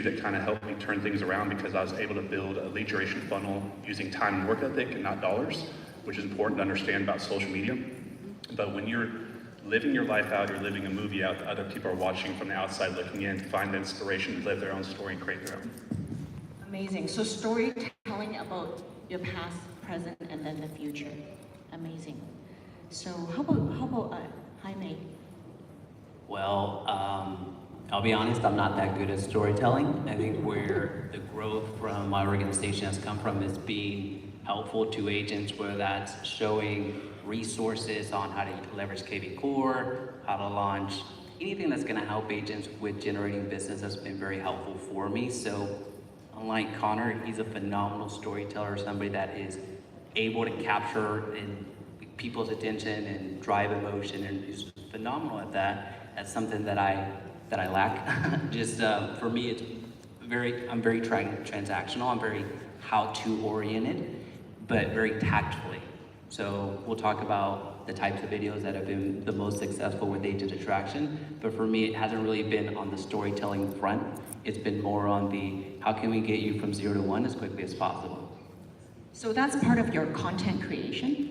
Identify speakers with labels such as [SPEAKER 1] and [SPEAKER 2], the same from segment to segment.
[SPEAKER 1] that kind of helped me turn things around, because I was able to build a lead generation funnel using time and work ethic and not dollars, which is important to understand about social media. But when you're living your life out, you're living a movie out that other people are watching from the outside looking in to find the inspiration to live their own story and create their own.
[SPEAKER 2] Amazing. So storytelling about your past, present, and then the future. Amazing. So how about Jaime?
[SPEAKER 3] Well, I'll be honest, I'm not that good at storytelling. I think where the growth from my organization has come from is being helpful to agents, whether that's showing resources on how to leverage KV Core, how to launch, anything that's gonna help agents with generating business has been very helpful for me. So unlike Connor, he's a phenomenal storyteller, somebody that is able to capture people's attention and drive emotion, and is phenomenal at that. That's something that I lack. Just for me, I'm very transactional. I'm very how-to oriented, but very tactfully. So we'll talk about the types of videos that have been the most successful with agent attraction. But for me, it hasn't really been on the storytelling front. It's been more on the how can we get you from 0 to 1 as quickly as possible.
[SPEAKER 2] So that's part of your content creation.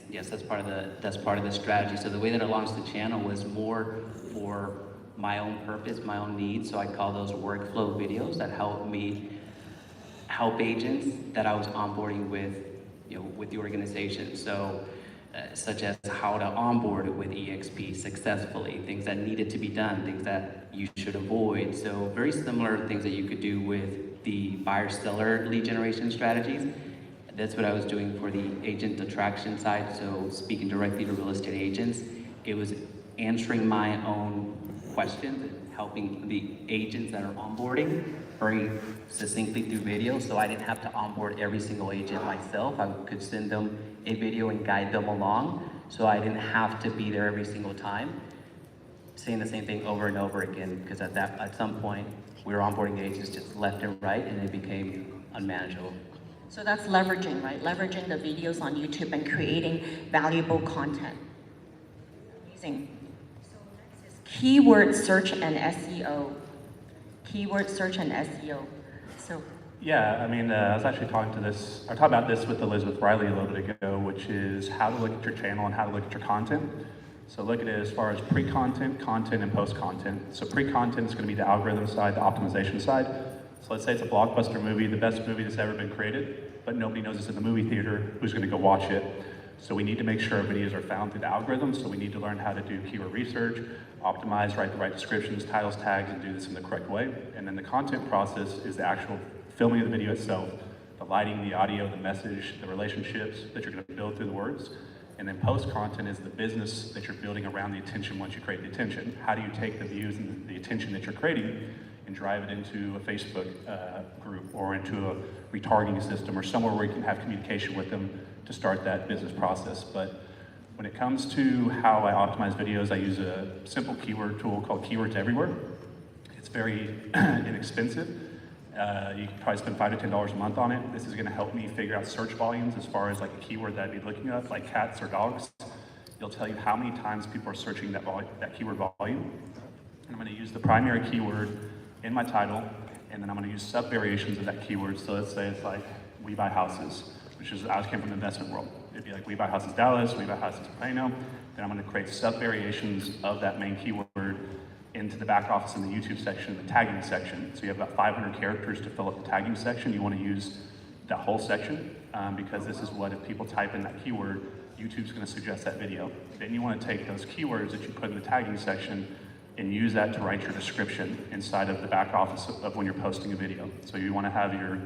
[SPEAKER 3] Yes, that's part of the strategy. So the way that I launched the channel was more for my own purpose, my own needs. So I call those workflow videos that help me help agents that I was onboarding with, with the organization. So such as how to onboard with EXP successfully, things that needed to be done, things that you should avoid. So very similar things that you could do with the buyer-seller lead generation strategies. That's what I was doing for the agent attraction side. So speaking directly to real estate agents, it was answering my own questions and helping the agents that are onboarding very succinctly through video. So I didn't have to onboard every single agent myself. I could send them a video and guide them along. So I didn't have to be there every single time, saying the same thing over and over again, because at some point we were onboarding agents just left and right, and it became unmanageable.
[SPEAKER 2] So that's leveraging, right? Leveraging the videos on YouTube and creating valuable content. Amazing. So next is keyword search and SEO. Keyword search and SEO. So.
[SPEAKER 1] Yeah, I mean, I was actually talking about this with Elizabeth Riley a little bit ago, which is how to look at your channel and how to look at your content. So look at it as far as pre-content, content, and post-content. So pre-content is going to be the algorithm side, the optimization side. So let's say it's a blockbuster movie, the best movie that's ever been created, but nobody knows it's in the movie theater. Who's going to go watch it? So we need to make sure our videos are found through the algorithm. So we need to learn how to do keyword research, optimize, write the right descriptions, titles, tags, and do this in the correct way. And then the content process is the actual filming of the video itself, the lighting, the audio, the message, the relationships that you're going to build through the words. And then post-content is the business that you're building around the attention once you create the attention. How do you take the views and the attention that you're creating and drive it into a Facebook group or into a retargeting system or somewhere where you can have communication with them to start that business process. But when it comes to how I optimize videos, I use a simple keyword tool called Keywords Everywhere. It's very inexpensive. You can probably spend $5 to $10 a month on it. This is going to help me figure out search volumes as far as like a keyword that I'd be looking up, like cats or dogs. It'll tell you how many times people are searching that keyword volume. And I'm going to use the primary keyword in my title, and then I'm going to use sub-variations of that keyword. So let's say it's like, we buy houses, which is, I came from the investment world. It'd be like, we buy houses Dallas, we buy houses Plano. Then I'm going to create sub-variations of that main keyword into the back office in the YouTube section, the tagging section. So you have about 500 characters to fill up the tagging section. You want to use that whole section because this is what, if people type in that keyword, YouTube's going to suggest that video. Then you want to take those keywords that you put in the tagging section and use that to write your description inside of the back office of when you're posting a video. So you want to have your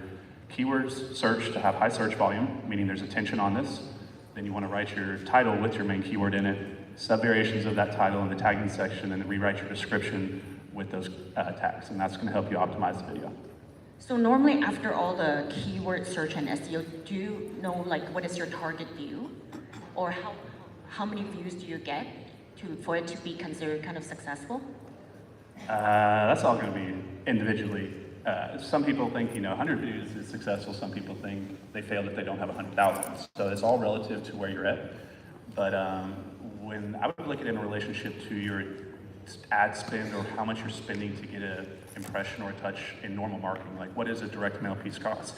[SPEAKER 1] keywords searched to have high search volume, meaning there's attention on this. Then you want to write your title with your main keyword in it, sub-variations of that title in the tagging section, and then rewrite your description with those tags. And that's going to help you optimize the video.
[SPEAKER 2] So normally after all the keyword search and SEO, do you know like what is your target view? Or how many views do you get for it to be considered kind of successful?
[SPEAKER 1] That's all going to be individually. Some people think 100 views is successful. Some people think they failed if they don't have 100,000. So it's all relative to where you're at. But when I would look at it in relationship to your ad spend or how much you're spending to get an impression or a touch in normal marketing. Like, what is a direct mail piece cost?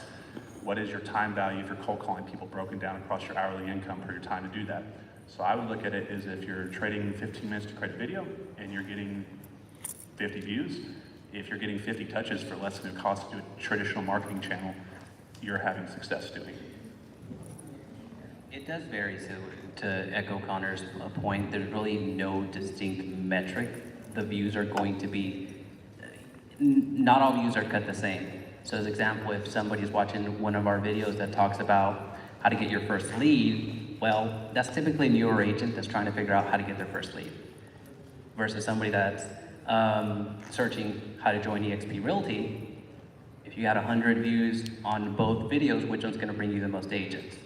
[SPEAKER 1] What is your time value if you're cold calling people broken down across your hourly income for your time to do that? So I would look at it as if you're trading 15 minutes to create a video and you're getting 50 views. If you're getting 50 touches for less than it costs to do a traditional marketing channel, you're having success doing it.
[SPEAKER 3] It does vary, so to echo Connor's point, there's really no distinct metric. The views are going to be, not all views are cut the same. So as example, if somebody's watching one of our videos that talks about how to get your first lead, well, that's typically a newer agent that's trying to figure out how to get their first lead. Versus somebody that's searching how to join EXP Realty. If you had 100 views on both videos, which one's gonna bring you the most agents?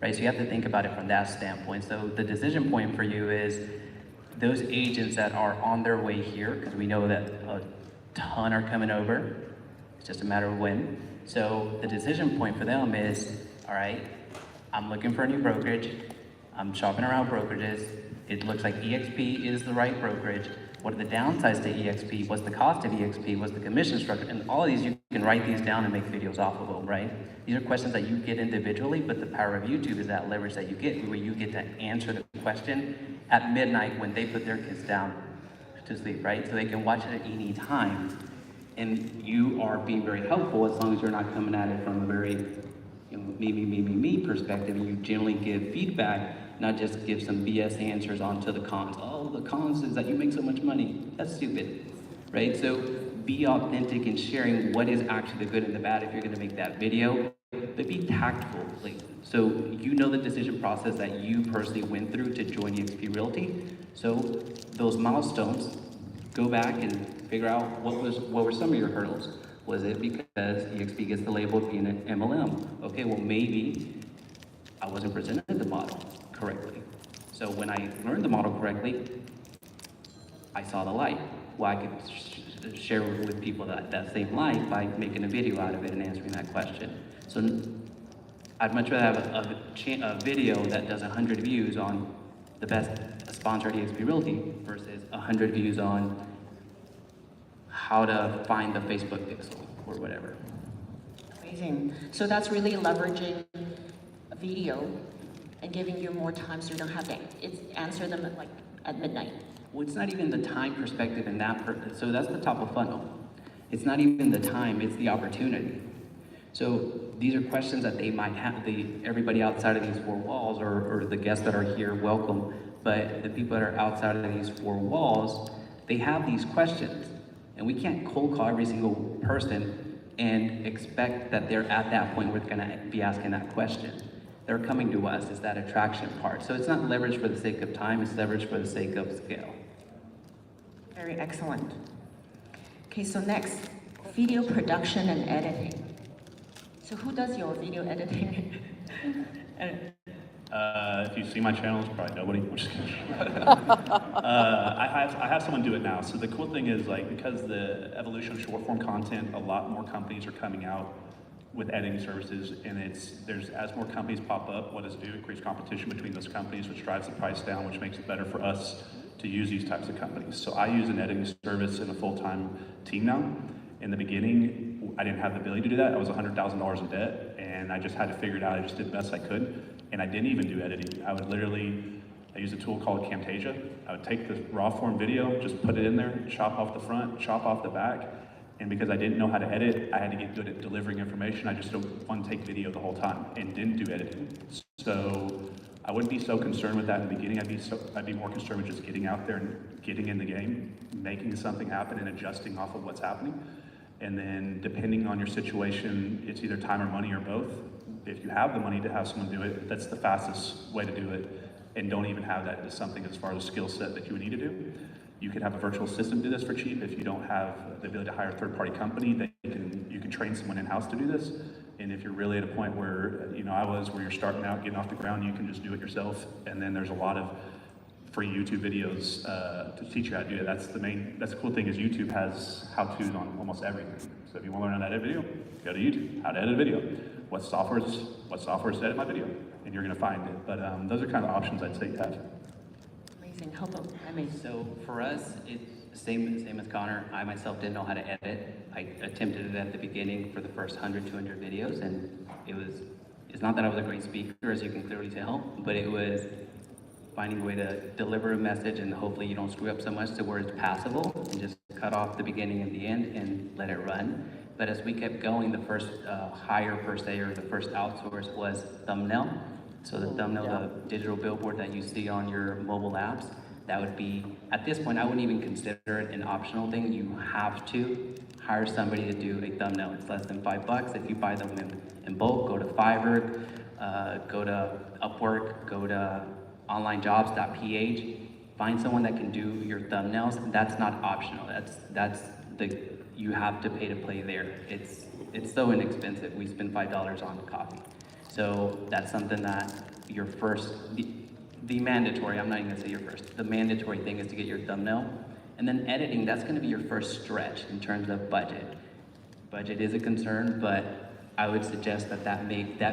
[SPEAKER 3] Right, so you have to think about it from that standpoint. So the decision point for you is those agents that are on their way here, because we know that a ton are coming over, it's just a matter of when. So the decision point for them is, all right, I'm looking for a new brokerage, I'm shopping around brokerages, it looks like EXP is the right brokerage. What are the downsides to EXP? What's the cost of EXP? What's the commission structure? And all of these, you can write these down and make videos off of them, right? These are questions that you get individually, but the power of YouTube is that leverage that you get, where you get to answer the question at midnight when they put their kids down to sleep, right? So they can watch it at any time. And you are being very helpful as long as you're not coming at it from a very, me perspective, and you generally give feedback, not just give some BS answers onto the cons. Oh, the cons is that you make so much money. That's stupid, right? So be authentic in sharing what is actually the good and the bad if you're gonna make that video, but be tactful. So you know the decision process that you personally went through to join EXP Realty. So those milestones, go back and figure out what were some of your hurdles. Was it because EXP gets the label of being an MLM? Okay, well maybe I wasn't presented the model correctly. So when I learned the model correctly, I saw the light. Well, I could share with people that same light by making a video out of it and answering that question. So I'd much rather have a video that does 100 views on the best sponsor at EXP Realty versus 100 views on how to find the Facebook pixel or whatever.
[SPEAKER 2] Amazing. So that's really leveraging a video and giving you more time so you don't have to answer them at midnight.
[SPEAKER 3] Well, it's not even the time perspective in that, so that's the top of funnel. It's not even the time, it's the opportunity. So these are questions that they might have, everybody outside of these four walls, or the guests that are here, welcome, but the people that are outside of these four walls, they have these questions. And we can't cold call every single person and expect that they're at that point where they're gonna be asking that question. They're coming to us, it's that attraction part. So it's not leverage for the sake of time, it's leverage for the sake of scale.
[SPEAKER 2] Very excellent. Okay, so next, video production and editing. So who does your video editing?
[SPEAKER 1] If you see my channel, it's probably nobody. I'm just kidding. I have someone do it now. So the cool thing is, because the evolution of short form content, a lot more companies are coming out with editing services, and as more companies pop up, what does it do? Increase competition between those companies, which drives the price down, which makes it better for us to use these types of companies. So I use an editing service in a full-time team now. In the beginning, I didn't have the ability to do that. I was $100,000 in debt, and I just had to figure it out. I just did the best I could, and I didn't even do editing. I use a tool called Camtasia. I would take the raw form video, just put it in there, chop off the front, chop off the back, and because I didn't know how to edit, I had to get good at delivering information. I just did one take video the whole time and didn't do editing. So I wouldn't be so concerned with that in the beginning. I'd be more concerned with just getting out there and getting in the game, making something happen and adjusting off of what's happening. And then depending on your situation, it's either time or money or both. If you have the money to have someone do it, that's the fastest way to do it. And don't even have that as something as far as a skill set that you would need to do. You could have a virtual assistant do this for cheap if you don't have the ability to hire a third-party company. That you can train someone in-house to do this. And if you're really at a point where, I was, where you're starting out, getting off the ground, you can just do it yourself. And then there's a lot of free YouTube videos to teach you how to do it. That's the cool thing is YouTube has how-tos on almost everything. So if you want to learn how to edit video, go to YouTube, how to edit a video. What softwares to edit my video? And you're going to find it. But those are kind of options I'd say you have.
[SPEAKER 2] Amazing. How about
[SPEAKER 3] So for us, it's same as Connor. I myself didn't know how to edit. I attempted it at the beginning for the first 100, 200 videos, and it's not that I was a great speaker, as you can clearly tell, but it was finding a way to deliver a message and hopefully you don't screw up so much to where it's passable and just cut off the beginning and the end and let it run. But as we kept going, the first hire per se, or the first outsource, was thumbnail. So the thumbnail, the digital billboard that you see on your mobile apps, that would be, at this point, I wouldn't even consider it an optional thing. You have to hire somebody to do a thumbnail. It's less than $5. If you buy them in bulk, go to Fiverr, go to Upwork, go to onlinejobs.ph, find someone that can do your thumbnails. That's not optional. You have to pay to play there. It's so inexpensive. We spend $5 on coffee. So that's something that your first, the mandatory, I'm not even gonna say your first, the mandatory thing is to get your thumbnail. And then editing, that's gonna be your first stretch in terms of budget. Budget is a concern, but I would suggest that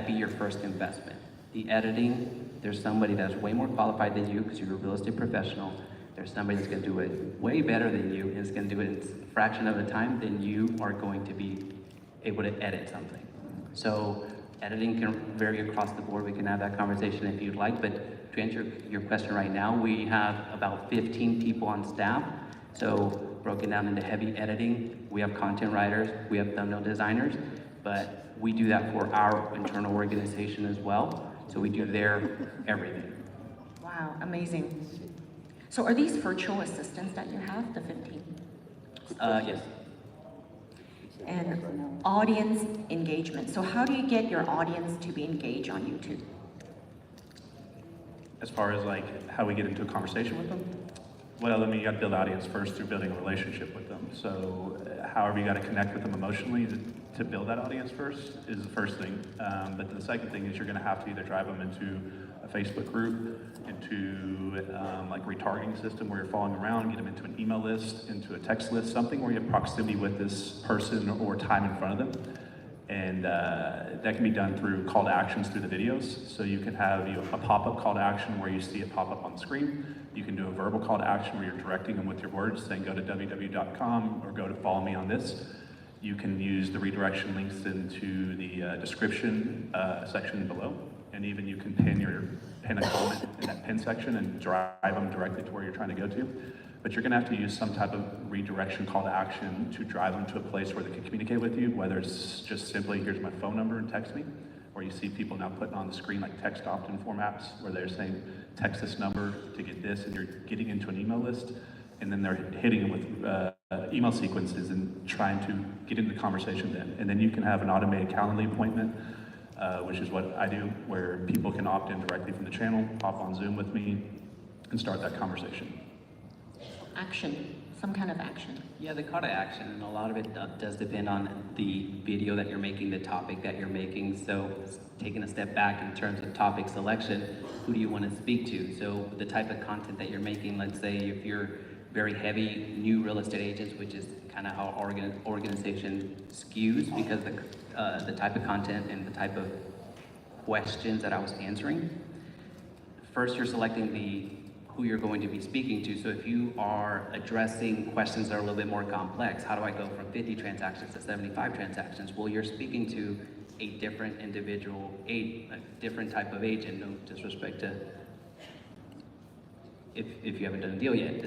[SPEAKER 3] be your first investment. The editing, there's somebody that's way more qualified than you because you're a real estate professional. There's somebody that's gonna do it way better than you and is gonna do it in a fraction of the time than you are going to be able to edit something. So editing can vary across the board. We can have that conversation if you'd like, but to answer your question right now, we have about 15 people on staff. So broken down into heavy editing, we have content writers, we have thumbnail designers, but we do that for our internal organization as well. So we do their everything.
[SPEAKER 2] Wow, amazing. So are these virtual assistants that you have, the 15?
[SPEAKER 3] Yes.
[SPEAKER 2] And audience engagement. So how do you get your audience to be engaged on YouTube?
[SPEAKER 1] As far as like how we get into a conversation with them, well, I mean, you got to build audience first through building a relationship with them. So however you got to connect with them emotionally to build that audience first is the first thing. But the second thing is you're going to have to either drive them into a Facebook group, into like a retargeting system where you're following around, get them into an email list, into a text list, something where you have proximity with this person or time in front of them. And that can be done through call to actions through the videos. So you can have a pop-up call to action where you see it pop up on the screen. You can do a verbal call to action where you're directing them with your words, saying go to www.com or go to follow me on this. You can use the redirection links into the description section below. And even you can pin a comment in that pin section and drive them directly to where you're trying to go to. But you're gonna have to use some type of redirection call to action to drive them to a place where they can communicate with you, whether it's just simply, here's my phone number and text me, or you see people now putting on the screen like text opt-in formats where they're saying, text this number to get this, and you're getting into an email list, and then they're hitting them with email sequences and trying to get into the conversation then. And then you can have an automated Calendly appointment, which is what I do, where people can opt in directly from the channel, hop on Zoom with me, and start that conversation.
[SPEAKER 2] Action, some kind of action.
[SPEAKER 3] Yeah, the call to action, and a lot of it does depend on the video that you're making, the topic that you're making. So taking a step back in terms of topic selection, who do you want to speak to? So the type of content that you're making, let's say if you're very heavy new real estate agents, which is kind of how our organization skews because the type of content and the type of questions that I was answering. First, you're selecting who you're going to be speaking to. So if you are addressing questions that are a little bit more complex, how do I go from 50 transactions to 75 transactions? Well, you're speaking to a different individual, a different type of agent. No disrespect to if you haven't done a deal yet,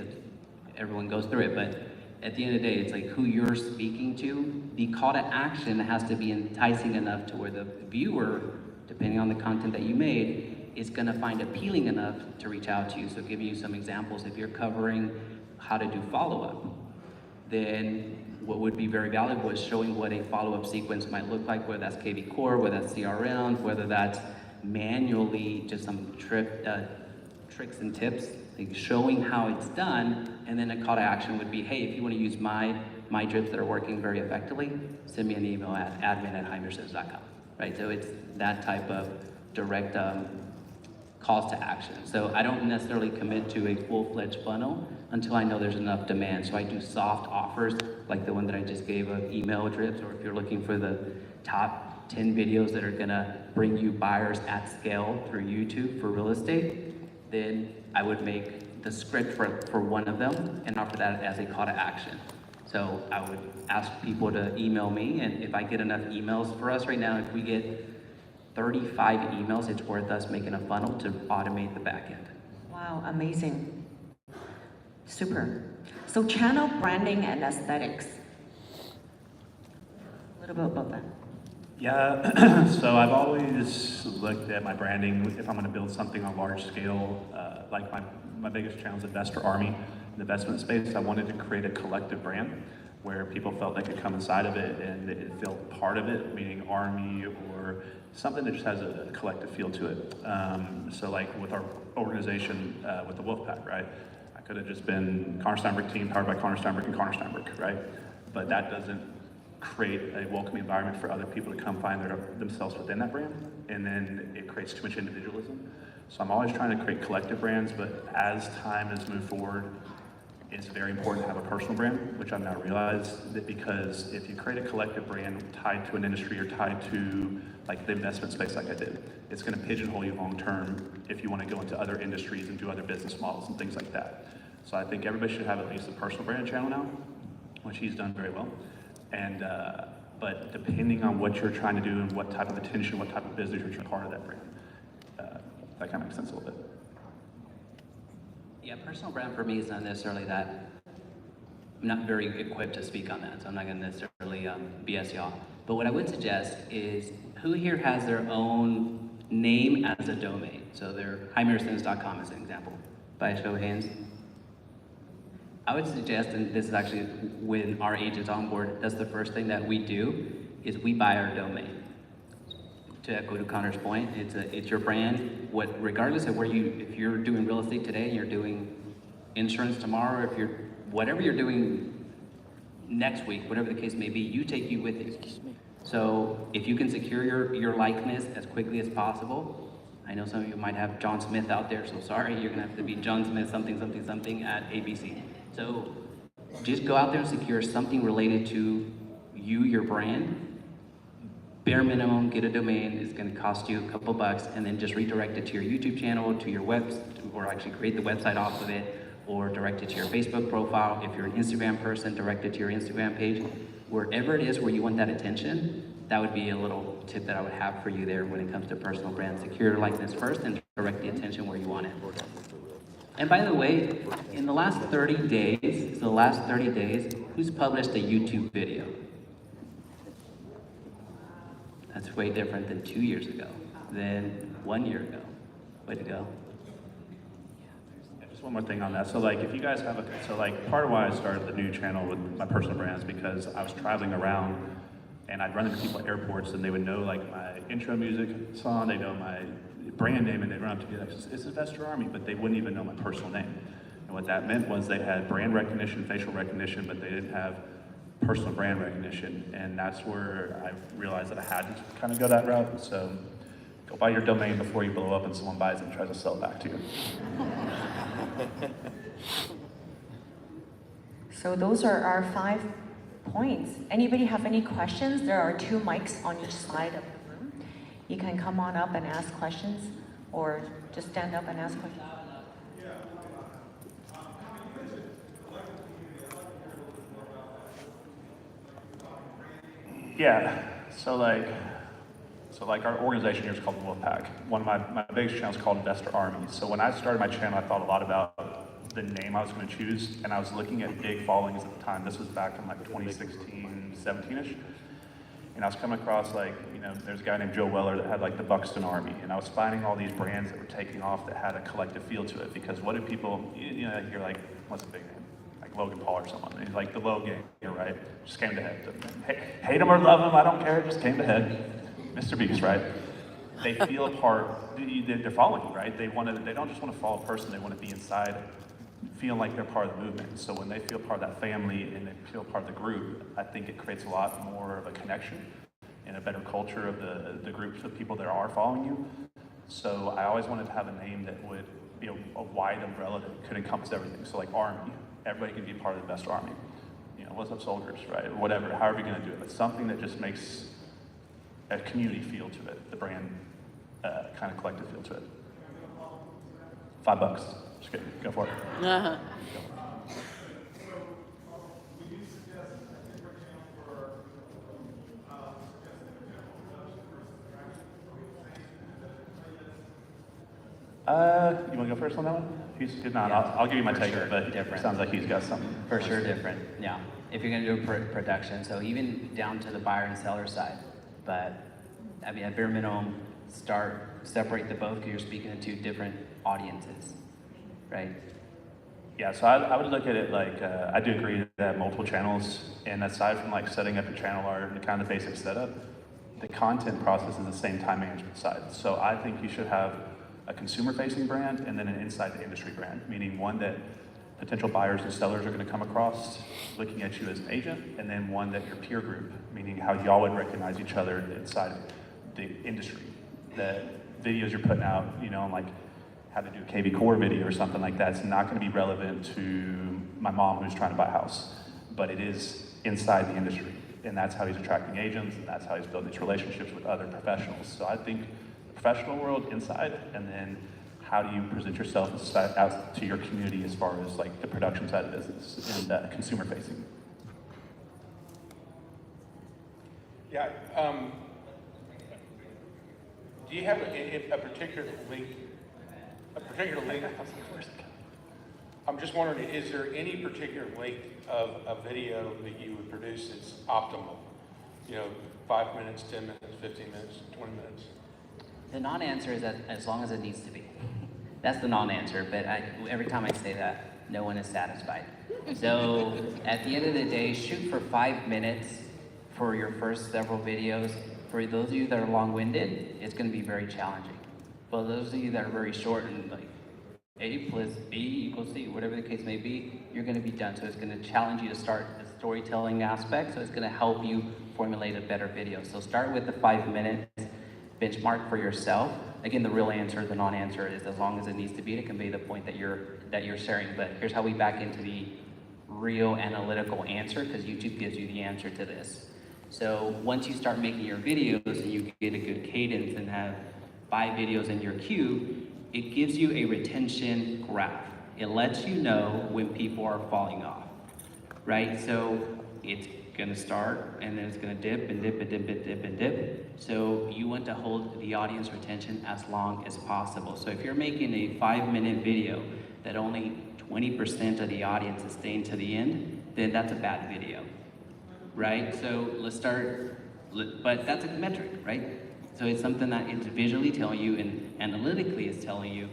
[SPEAKER 3] everyone goes through it, but at the end of the day, it's like who you're speaking to. The call to action has to be enticing enough to where the viewer, depending on the content that you made, is gonna find appealing enough to reach out to you. So giving you some examples, if you're covering how to do follow-up, then what would be very valuable is showing what a follow-up sequence might look like, whether that's KV Core, whether that's CRM, whether that's manually just some tricks and tips, like showing how it's done, and then a call to action would be, hey, if you wanna use my drips that are working very effectively, send me an email at admin@heimersons.com, right? So it's that type of direct calls to action. So I don't necessarily commit to a full-fledged funnel until I know there's enough demand. So I do soft offers like the one that I just gave of email drips, or if you're looking for the top 10 videos that are gonna bring you buyers at scale through YouTube for real estate, then I would make the script for one of them and offer that as a call to action. So I would ask people to email me, and if I get enough emails for us right now, if we get 35 emails, it's worth us making a funnel to automate the back end.
[SPEAKER 2] Wow, amazing. Super. So channel branding and aesthetics. A little bit about that.
[SPEAKER 1] Yeah, so I've always looked at my branding, if I'm gonna build something on a large scale, like my biggest channel is Investor Army. In the investment space, I wanted to create a collective brand where people felt they could come inside of it and it felt part of it, meaning Army or something that just has a collective feel to it. So like with our organization, with the Wolfpack, right? I could have just been Connor Steinberg team powered by Connor Steinberg and Connor Steinberg, right? But that doesn't create a welcoming environment for other people to come find themselves within that brand, and then it creates too much individualism. So I'm always trying to create collective brands, but as time has moved forward, it's very important to have a personal brand, which I've now realized that because if you create a collective brand tied to an industry or tied to like the investment space like I did, it's gonna pigeonhole you long term if you wanna go into other industries and do other business models and things like that. So I think everybody should have at least a personal brand channel now, which he's done very well. And, but depending on what you're trying to do and what type of attention, what type of business you're trying to part of that brand, that kind of makes sense a little bit.
[SPEAKER 3] Yeah, personal brand for me is not necessarily that. I'm not very equipped to speak on that, so I'm not going to necessarily BS y'all. But what I would suggest is, who here has their own name as a domain? So their highmirrorsense.com is an example. By a show of hands. I would suggest, and this is actually when our agents onboard, that's the first thing that we do, is we buy our domain. To echo to Connor's point, it's your brand. Regardless of if you're doing real estate today, and you're doing insurance tomorrow, or whatever you're doing next week, whatever the case may be, you take you with you. So if you can secure your likeness as quickly as possible. I know some of you might have John Smith out there, so sorry, you're gonna have to be John Smith something at ABC. So just go out there and secure something related to you, your brand. Bare minimum, get a domain. It's gonna cost you a couple bucks, and then just redirect it to your YouTube channel, to your or actually create the website off of it, or direct it to your Facebook profile. If you're an Instagram person, direct it to your Instagram page. Wherever it is where you want that attention, that would be a little tip that I would have for you there when it comes to personal brand. Secure your likeness first and direct the attention where you want it. And by the way, in the last 30 days, who's published a YouTube video? That's way different than 2 years ago, than 1 year ago. Way to go.
[SPEAKER 1] Yeah, just one more thing on that. So like, if you guys have part of why I started the new channel with my personal brands, because I was traveling around and I'd run into people at airports and they would know like my intro music song, they know my brand name, and they'd run up to me like, it's Investor Army, but they wouldn't even know my personal name. And what that meant was they had brand recognition, facial recognition, but they didn't have personal brand recognition. And that's where I realized that I had to kind of go that route. So go buy your domain before you blow up and someone buys it and tries to sell it back to you.
[SPEAKER 2] So those are our 5 points. Anybody have any questions? There are 2 mics on each side of the room. You can come on up and ask questions, or just stand up and ask questions.
[SPEAKER 1] Yeah, so like our organization here is called the Wolfpack. One of my biggest channels is called Investor Army. So when I started my channel, I thought a lot about the name I was going to choose, and I was looking at big followings at the time. This was back in like 2016, 17-ish. And I was coming across there's a guy named Joe Weller that had like the Buxton Army, and I was finding all these brands that were taking off that had a collective feel to it. Because what do people, you're like, what's a big name? Like Logan Paul or someone. And he's like the low gang, right? Just came to head. Hate him or love him, I don't care. Just came to head. Mr. Beast, right? They feel a part. They're following you, right? They don't just want to follow a person. They want to be inside, feeling like they're part of the movement. So when they feel part of that family and they feel part of the group, I think it creates a lot more of a connection and a better culture of the groups of people that are following you. So I always wanted to have a name that would be a wide umbrella that could encompass everything. So like Army, everybody can be part of the Best Army. What's up, soldiers, right? Or whatever, however you're going to do it. But something that just makes a community feel to it, the brand kind of collective feel to it. $5. Just kidding. Go for it.
[SPEAKER 4] Uh-huh.
[SPEAKER 1] You want to go first on that one? He's not.
[SPEAKER 3] Yeah,
[SPEAKER 1] I'll give you my
[SPEAKER 3] for
[SPEAKER 1] take,
[SPEAKER 3] sure,
[SPEAKER 1] but it
[SPEAKER 3] different.
[SPEAKER 1] sounds like he's got something.
[SPEAKER 3] For sure different, yeah. If you're gonna do a production, so even down to the buyer and seller side. But, I mean, at bare minimum, separate the both, because you're speaking to two different audiences, right?
[SPEAKER 1] Yeah, so I would look at it like, I do agree that multiple channels, and aside from like setting up your channel art and kind of the basic setup, the content process is the same time management side. So I think you should have a consumer-facing brand and then an inside the industry brand, meaning one that potential buyers and sellers are going to come across looking at you as an agent, and then one that your peer group, meaning how y'all would recognize each other inside the industry. The videos you're putting out, you know, like how to do a KV Core video or something like that, it's not going to be relevant to my mom who's trying to buy a house, but it is inside the industry, and that's how he's attracting agents, and that's how he's building these relationships with other professionals. So I think the professional world inside, and then how do you present yourself out to your community as far as like the production side of business and consumer facing.
[SPEAKER 5] Yeah. Do you have a particular link? A particular link? I'm just wondering, is there any particular length of a video that you would produce that's optimal? You know, 5 minutes, 10 minutes, 15 minutes, 20 minutes?
[SPEAKER 3] The non-answer is that as long as it needs to be. That's the non-answer, but every time I say that, no one is satisfied. So at the end of the day, shoot for 5 minutes for your first several videos. For those of you that are long-winded, it's going to be very challenging. For those of you that are very short and like A plus B equals C, whatever the case may be, you're going to be done. So it's going to challenge you to start the storytelling aspect. So it's going to help you formulate a better video. So start with the 5 minutes, benchmark for yourself. Again, the real answer, the non-answer is as long as it needs to be to convey the point that you're sharing. But here's how we back into the real analytical answer, because YouTube gives you the answer to this. So once you start making your videos and you get a good cadence and have 5 videos in your queue, it gives you a retention graph. It lets you know when people are falling off, right? So it's gonna start and then it's gonna dip and dip and dip and dip and dip. So you want to hold the audience retention as long as possible. So if you're making a 5-minute video that only 20% of the audience is staying to the end, then that's a bad video, right? So let's start, but that's a metric, right? So it's something that it's visually telling you and analytically is telling you,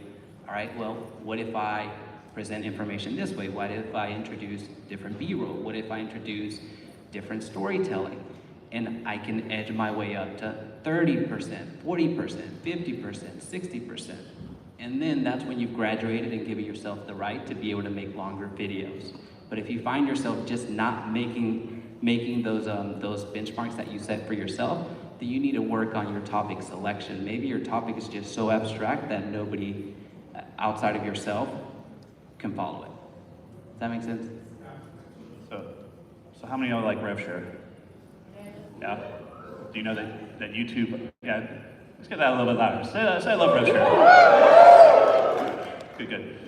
[SPEAKER 3] all right, well, what if I present information this way? What if I introduce different B-roll? What if I introduce different storytelling? And I can edge my way up to 30%, 40%, 50%, 60%. And then that's when you've graduated and given yourself the right to be able to make longer videos. But if you find yourself just not making those benchmarks that you set for yourself, then you need to work on your topic selection. Maybe your topic is just so abstract that nobody outside of yourself can follow it. Does that make sense?
[SPEAKER 1] So how many of y'all like rev share? Yeah? Do you know that YouTube, yeah, let's get that a little bit louder. Say I love rev share. Good.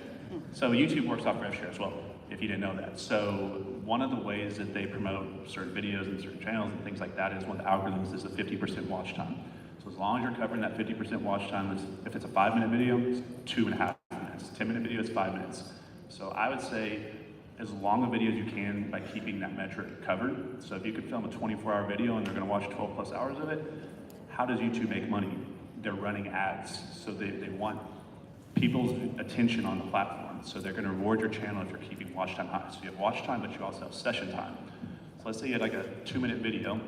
[SPEAKER 1] So YouTube works off rev share as well, if you didn't know that. So one of the ways that they promote certain videos and certain channels and things like that is one of the algorithms is a 50% watch time. So as long as you're covering that 50% watch time, if it's a 5-minute video, it's 2.5 minutes. 10-minute video is 5 minutes. So I would say as long a video as you can by keeping that metric covered. So if you could film a 24-hour video and they're gonna watch 12 plus hours of it, how does YouTube make money? They're running ads. So they want people's attention on the platform. So they're gonna reward your channel if you're keeping watch time high. So you have watch time, but you also have session time. So let's say you had like a 2-minute video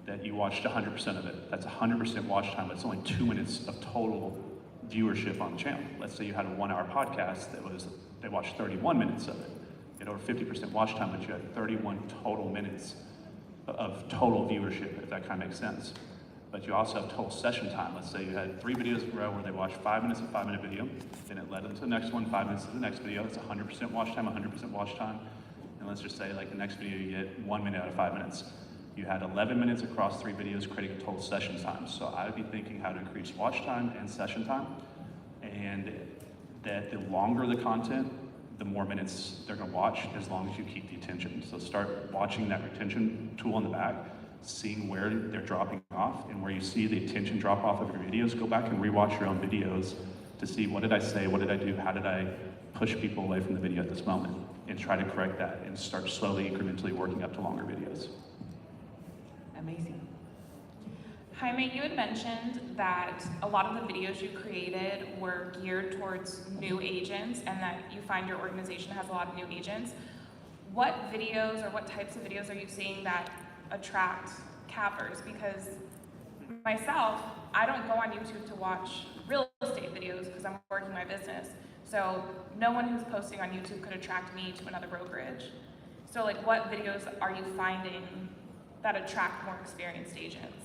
[SPEAKER 1] that you watched 100% of it. That's 100% watch time, but it's only 2 minutes of total viewership on the channel. Let's say you had a 1-hour podcast they watched 31 minutes of it. You had over 50% watch time, but you had 31 total minutes of total viewership, if that kind of makes sense. But you also have total session time. Let's say you had 3 videos in a row where they watched 5 minutes of 5-minute video, then it led them to the next one, 5 minutes to the next video. That's 100% watch time, 100% watch time. And let's just say like the next video you get 1 minute out of 5 minutes. You had 11 minutes across 3 videos, creating a total session time. So I would be thinking how to increase watch time and session time. And that the longer the content, the more minutes they're gonna watch, as long as you keep the attention. So start watching that retention tool in the back, seeing where they're dropping off, and where you see the attention drop off of your videos, go back and rewatch your own videos to see what did I say, what did I do, how did I push people away from the video at this moment, and try to correct that and start slowly, incrementally working up to longer videos.
[SPEAKER 4] Amazing.
[SPEAKER 6] Jaime, you had mentioned that a lot of the videos you created were geared towards new agents and that you find your organization has a lot of new agents. What videos or what types of videos are you seeing that attract cappers? Because myself, I don't go on YouTube to watch real estate videos because I'm working my business. So no one who's posting on YouTube could attract me to another brokerage. So like what videos are you finding that attract more experienced agents?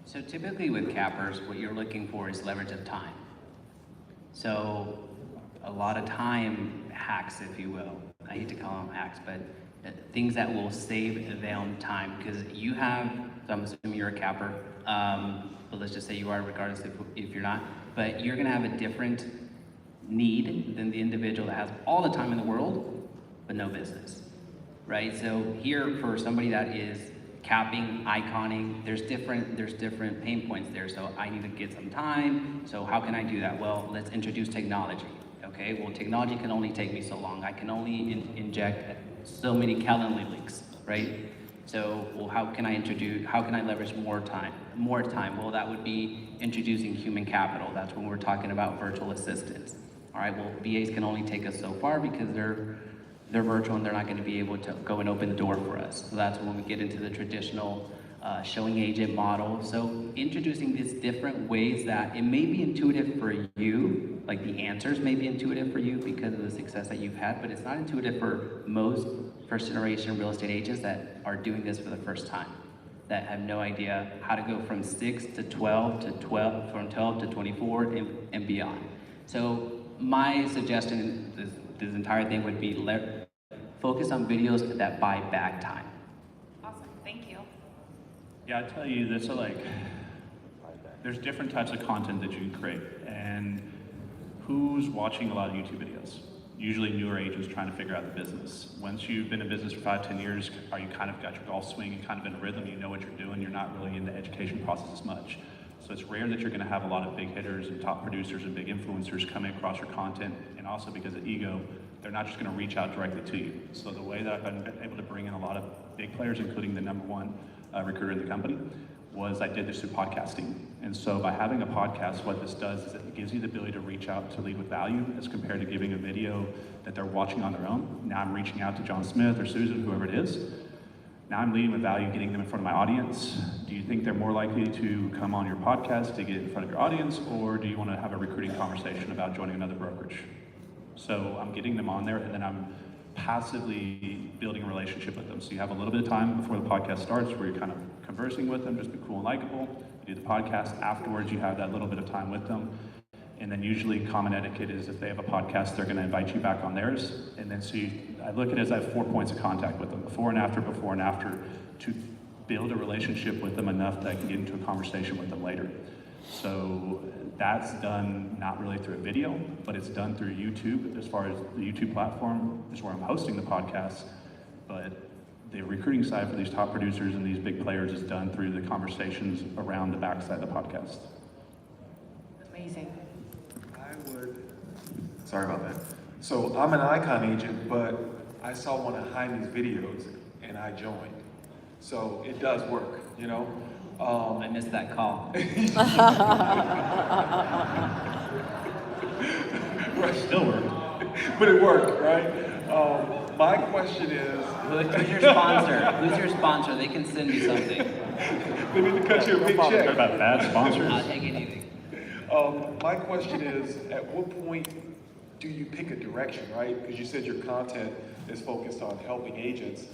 [SPEAKER 3] So typically with cappers, what you're looking for is leverage of time. So a lot of time hacks, if you will. I hate to call them hacks, but things that will save them time. Because you have, so I'm assuming you're a capper, but let's just say you are regardless if you're not, but you're gonna have a different need than the individual that has all the time in the world, but no business, right? So here for somebody that is capping, iconing, there's different pain points there. So I need to get some time. So how can I do that? Well, let's introduce technology. Okay, well, technology can only take me so long. I can only inject so many Calendly links, right? So, well, how can I leverage more time? Well, that would be introducing human capital. That's when we're talking about virtual assistants. All right, well, VAs can only take us so far because they're virtual and they're not going to be able to go and open the door for us. So that's when we get into the traditional showing agent model. So introducing these different ways that it may be intuitive for you, like the answers may be intuitive for you because of the success that you've had, but it's not intuitive for most first generation real estate agents that are doing this for the first time, that have no idea how to go from 6 to 12 to 12, from 12 to 24 and beyond. So my suggestion, this entire thing would be focus on videos that buy back time.
[SPEAKER 6] Awesome, thank you.
[SPEAKER 1] Yeah, I tell you, this there's different types of content that you can create, and who's watching a lot of YouTube videos? Usually newer agents trying to figure out the business. Once you've been in business for 5-10 years, are you kind of got your golf swing and kind of in a rhythm, you know what you're doing, you're not really in the education process as much. So it's rare that you're gonna have a lot of big hitters and top producers and big influencers coming across your content, and also because of ego, they're not just gonna reach out directly to you. So the way that I've been able to bring in a lot of big players, including the #1 recruiter in the company, was I did this through podcasting. And so by having a podcast, what this does is it gives you the ability to reach out to lead with value as compared to giving a video that they're watching on their own. Now I'm reaching out to John Smith or Susan, whoever it is. Now I'm leading with value, getting them in front of my audience. Do you think they're more likely to come on your podcast to get in front of your audience, or do you want to have a recruiting conversation about joining another brokerage? So I'm getting them on there, and then I'm passively building a relationship with them. So you have a little bit of time before the podcast starts where you're kind of conversing with them, just be cool and likable. You do the podcast. Afterwards, you have that little bit of time with them. And then usually common etiquette is if they have a podcast, they're going to invite you back on theirs. And then so I look at it as I have 4 points of contact with them, before and after, to build a relationship with them enough that I can get into a conversation with them later. So that's done not really through a video, but it's done through YouTube. As far as the YouTube platform is where I'm hosting the podcast, but the recruiting side for these top producers and these big players is done through the conversations around the backside of the podcast.
[SPEAKER 4] Amazing.
[SPEAKER 7] Sorry about that. So I'm an icon agent, but I saw one of Jaime's videos and I joined. So it does work, you know?
[SPEAKER 3] I missed that call.
[SPEAKER 7] Right.
[SPEAKER 1] Still worked.
[SPEAKER 7] But it worked, right? My question is...
[SPEAKER 3] Who's your sponsor? Who's your sponsor? They can send me something.
[SPEAKER 7] They need to cut you a big check.
[SPEAKER 1] Talk about bad sponsors.
[SPEAKER 3] I'll take anything.
[SPEAKER 7] My question is, at what point do you pick a direction, right? Because you said your content is focused on helping agents.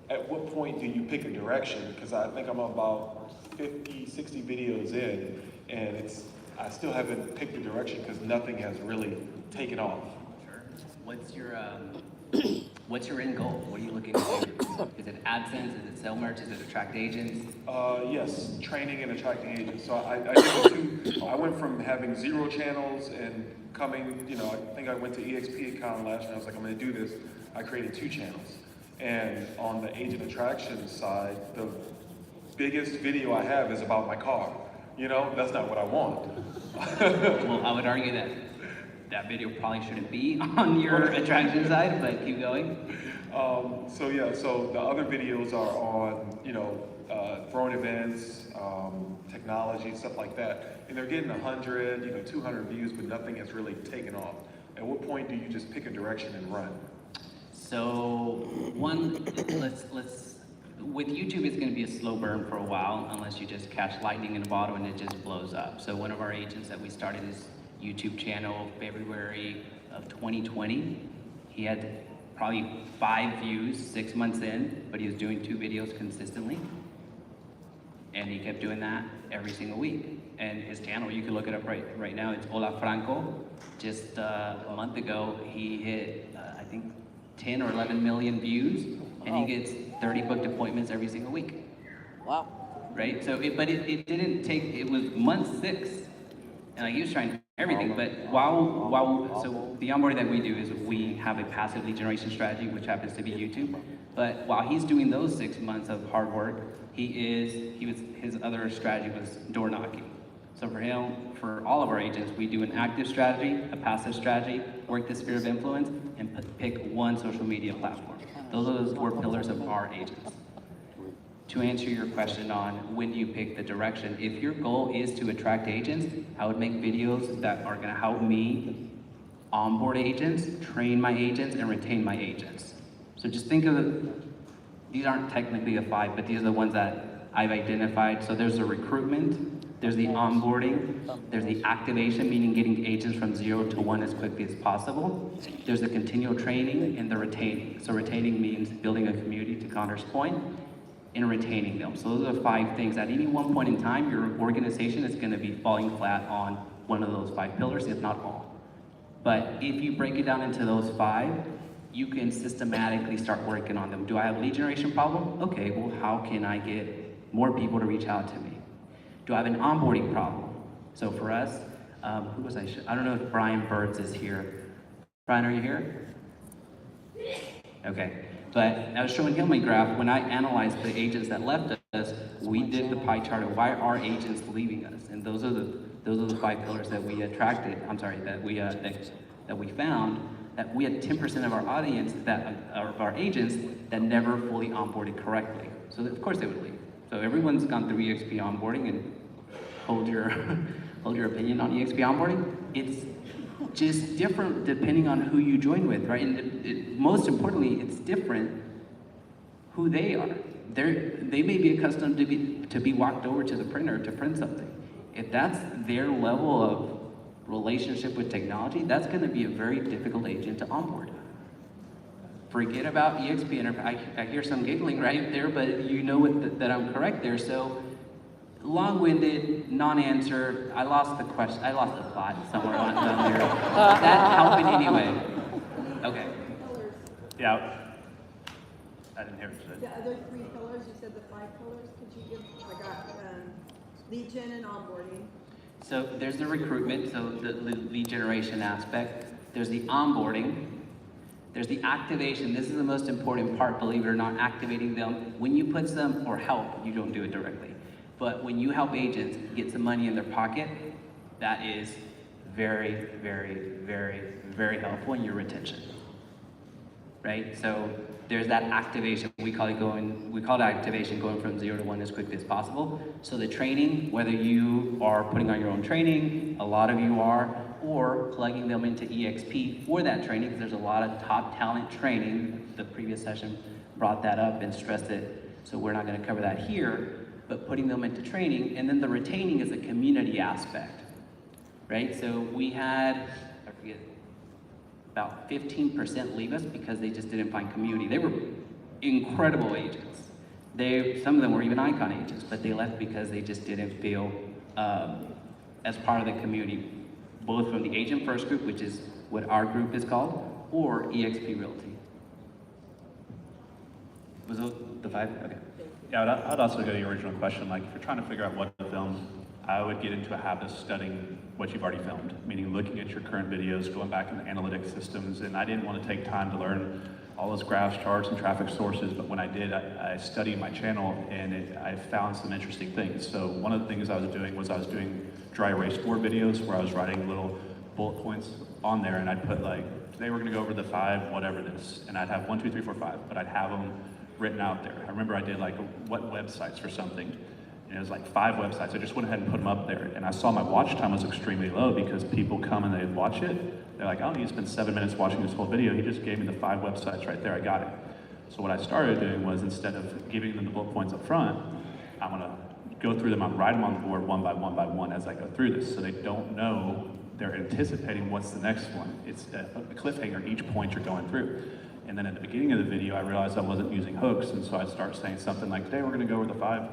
[SPEAKER 7] At what point do you pick a direction? Because I think I'm about 50, 60 videos in, and I still haven't picked a direction because nothing has really taken off.
[SPEAKER 3] Sure. What's your What's your end goal? What are you looking to do? Is it AdSense? Is it sell merch? Is it attract agents?
[SPEAKER 7] Yes, training and attracting agents. So I did the two. I went from having 0 channels and coming, I think I went to EXP Con last year. I was like, I'm going to do this. I created 2 channels. And on the agent attraction side, the biggest video I have is about my car. That's not what I want.
[SPEAKER 3] Well, I would argue that that video probably shouldn't be on your attraction side, but keep going.
[SPEAKER 7] So the other videos are on, throwing events, technology, stuff like that. And they're getting 100, 200 views, but nothing has really taken off. At what point do you just pick a direction and run?
[SPEAKER 3] So with YouTube, it's going to be a slow burn for a while, unless you just catch lightning in a bottle and it just blows up. So one of our agents that we started his YouTube channel February of 2020. He had probably 5 views 6 months in, but he was doing 2 videos consistently. And he kept doing that every single week. And his channel, you can look it up right now, it's Hola Franco. Just a month ago, he hit, I think, 10 or 11 million views, and he gets 30 booked appointments every single week.
[SPEAKER 8] Wow.
[SPEAKER 3] Right? So, it didn't take, it was month 6, and like he was trying everything, but so the onboarding that we do is we have a passive lead generation strategy, which happens to be YouTube. But while he's doing those 6 months of hard work, his other strategy was door knocking. So for him, for all of our agents, we do an active strategy, a passive strategy, work the sphere of influence, and pick one social media platform. Those are the 4 pillars of our agents. To answer your question on when do you pick the direction, if your goal is to attract agents, I would make videos that are gonna help me onboard agents, train my agents, and retain my agents. So just think of these aren't technically the 5, but these are the ones that I've identified. So there's the recruitment, there's the onboarding, there's the activation, meaning getting agents from 0 to 1 as quickly as possible. There's the continual training and the retaining. So retaining means building a community, to Connor's point, and retaining them. So those are the 5 things. At any one point in time, your organization is going to be falling flat on one of those 5 pillars, if not all. But if you break it down into those 5, you can systematically start working on them. Do I have a lead generation problem? Okay, well, how can I get more people to reach out to me? Do I have an onboarding problem? So for us, who was I? I don't know if Brian Birds is here. Brian, are you here? Okay. But I was showing him a graph. When I analyzed the agents that left us, we did the pie chart of why are agents leaving us, and those are the 5 pillars that we attracted. I'm sorry, that we found that we had 10% of our audience of our agents that never fully onboarded correctly. So of course they would leave. So everyone's gone through EXP onboarding, and hold your opinion on EXP onboarding. It's just different depending on who you join with, right? And most importantly, it's different who they are. They may be accustomed to be walked over to the printer to print something. If that's their level of relationship with technology, that's going to be a very difficult agent to onboard. Forget about EXP Enterprise. I hear some giggling right there, but you know that I'm correct there. So long-winded, non-answer. I lost the question. I lost the plot somewhere on down there. That helping anyway. Okay.
[SPEAKER 1] Yeah. I didn't hear what you
[SPEAKER 8] The
[SPEAKER 1] said.
[SPEAKER 8] other 3 pillars, you said the 5 pillars, could you give, I got lead gen and onboarding.
[SPEAKER 3] So there's the recruitment, so the lead generation aspect. There's the onboarding. There's the activation. This is the most important part, believe it or not, activating them. When you put some, or help, you don't do it directly. But when you help agents get some money in their pocket, that is very, very, very, very helpful in your retention, right? So there's that activation. We call it activation, going from 0 to 1 as quickly as possible. So the training, whether you are putting on your own training, a lot of you are, or plugging them into EXP for that training, because there's a lot of top talent training. The previous session brought that up and stressed it, so we're not going to cover that here. But putting them into training, and then the retaining is a community aspect, right? So we had, I forget, about 15% leave us because they just didn't find community. They were incredible agents. Some of them were even icon agents, but they left because they just didn't feel as part of the community, both from the agent first group, which is what our group is called, or EXP Realty. Was it the 5? Okay.
[SPEAKER 1] Yeah, I'd also go to your original question, like if you're trying to figure out what to film, I would get into a habit of studying what you've already filmed, meaning looking at your current videos, going back into analytics systems, and I didn't want to take time to learn all those graphs, charts, and traffic sources, but when I did, I studied my channel, and I found some interesting things. So one of the things I was doing dry erase board videos where I was writing little bullet points on there, and I'd put like, today we're gonna go over the 5, whatever this, and I'd have 1, 2, 3, 4, 5, but I'd have them written out there. I remember I did like what websites for something, and it was like 5 websites. I just went ahead and put them up there, and I saw my watch time was extremely low because people come and they watch it. They're like, oh, you spent 7 minutes watching this whole video. He just gave me the 5 websites right there. I got it. So what I started doing was, instead of giving them the bullet points up front, I'm gonna go through them, I'm write them on the board one by one as I go through this, so they don't know, they're anticipating what's the next one. It's a cliffhanger each point you're going through. And then at the beginning of the video, I realized I wasn't using hooks, and so I'd start saying something like, today we're gonna go over the 5,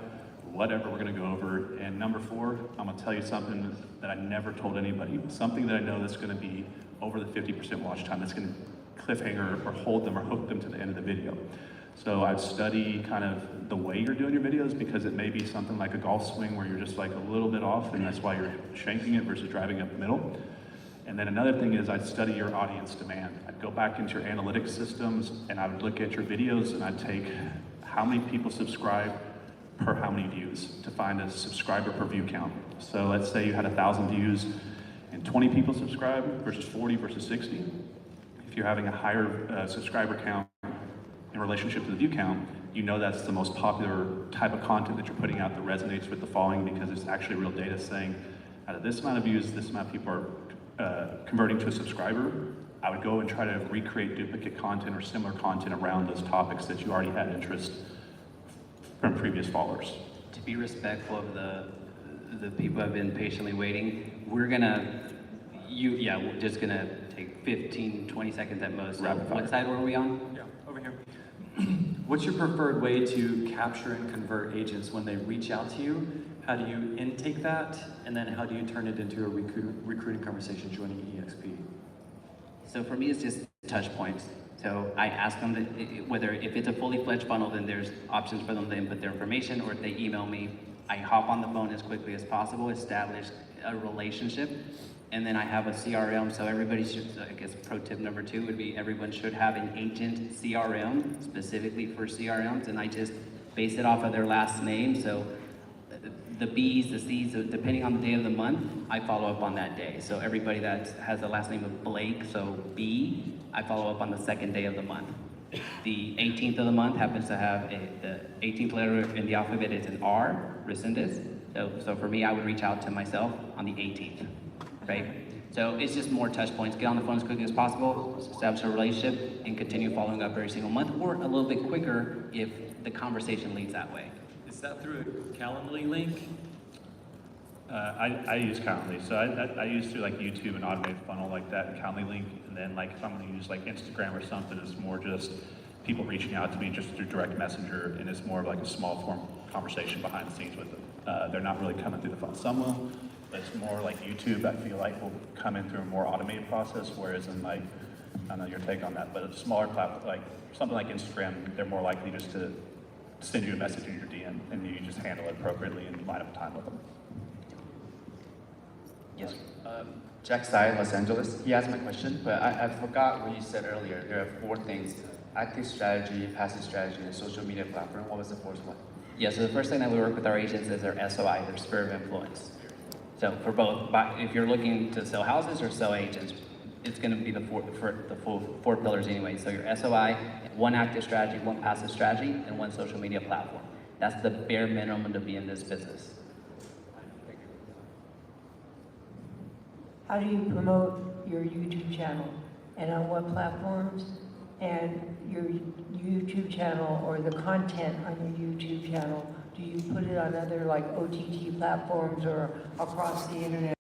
[SPEAKER 1] whatever we're gonna go over, and number 4, I'm gonna tell you something that I never told anybody, something that I know that's gonna be over the 50% watch time, that's gonna cliffhanger or hold them or hook them to the end of the video. So I'd study kind of the way you're doing your videos, because it may be something like a golf swing where you're just like a little bit off, and that's why you're shanking it versus driving up the middle. And then another thing is, I'd study your audience demand. I'd go back into your analytics systems, and I would look at your videos, and I'd take how many people subscribe per how many views to find a subscriber per view count. So let's say you had 1,000 views and 20 people subscribe versus 40 versus 60. If you're having a higher subscriber count in relationship to the view count, you know that's the most popular type of content that you're putting out that resonates with the following, because it's actually real data saying, out of this amount of views, this amount of people are converting to a subscriber. I would go and try to recreate duplicate content or similar content around those topics that you already had interest from previous followers.
[SPEAKER 3] To be respectful of the people who have been patiently waiting, we're just gonna take 15, 20 seconds at most. So what side were we on?
[SPEAKER 9] Yeah, over here. What's your preferred way to capture and convert agents when they reach out to you? How do you intake that? And then how do you turn it into a recruiting conversation joining EXP?
[SPEAKER 3] So for me, it's just touch points. So I ask them whether, if it's a fully fledged funnel, then there's options for them to input their information, or if they email me, I hop on the phone as quickly as possible, establish a relationship, and then I have a CRM. So everybody should, I guess pro tip number 2 would be, everyone should have an agent CRM specifically for CRMs, and I just base it off of their last name. So the B's, the C's, so depending on the day of the month, I follow up on that day. So everybody that has the last name of Blake, so B, I follow up on the 2nd day of the month. The 18th of the month happens to have the 18th letter in the alphabet is an R, rescindus. So for me, I would reach out to myself on the 18th, right? So it's just more touch points. Get on the phone as quickly as possible, establish a relationship, and continue following up every single month, or a little bit quicker if the conversation leads that way.
[SPEAKER 9] Is that through a Calendly link?
[SPEAKER 1] I use Calendly, so I use through like YouTube and automated funnel like that, and Calendly link, and then like if I'm gonna use like Instagram or something, it's more just people reaching out to me just through direct messenger, and it's more of like a small form conversation behind the scenes with them. They're not really coming through the phone. Some will, but it's more like YouTube, I feel like, will come in through a more automated process, whereas in like, I don't know your take on that, but a smaller platform, like something like Instagram, they're more likely just to send you a message in your DM, and you just handle it appropriately and line up time with them.
[SPEAKER 3] Yes.
[SPEAKER 10] Jack Sai, Los Angeles. He asked my question, but I forgot what you said earlier. There are 4 things: active strategy, passive strategy, and social media platform. What was the 4th one?
[SPEAKER 3] Yeah, so the first thing that we work with our agents is their SOI, their sphere of influence. So for both, if you're looking to sell houses or sell agents, it's gonna be the full 4 pillars anyway. So your SOI, 1 active strategy, 1 passive strategy, and 1 social media platform. That's the bare minimum to be in this business.
[SPEAKER 11] How do you promote your YouTube channel, and on what platforms? And your YouTube channel, or the content on your YouTube channel, do you put it on other like OTT platforms or across the internet?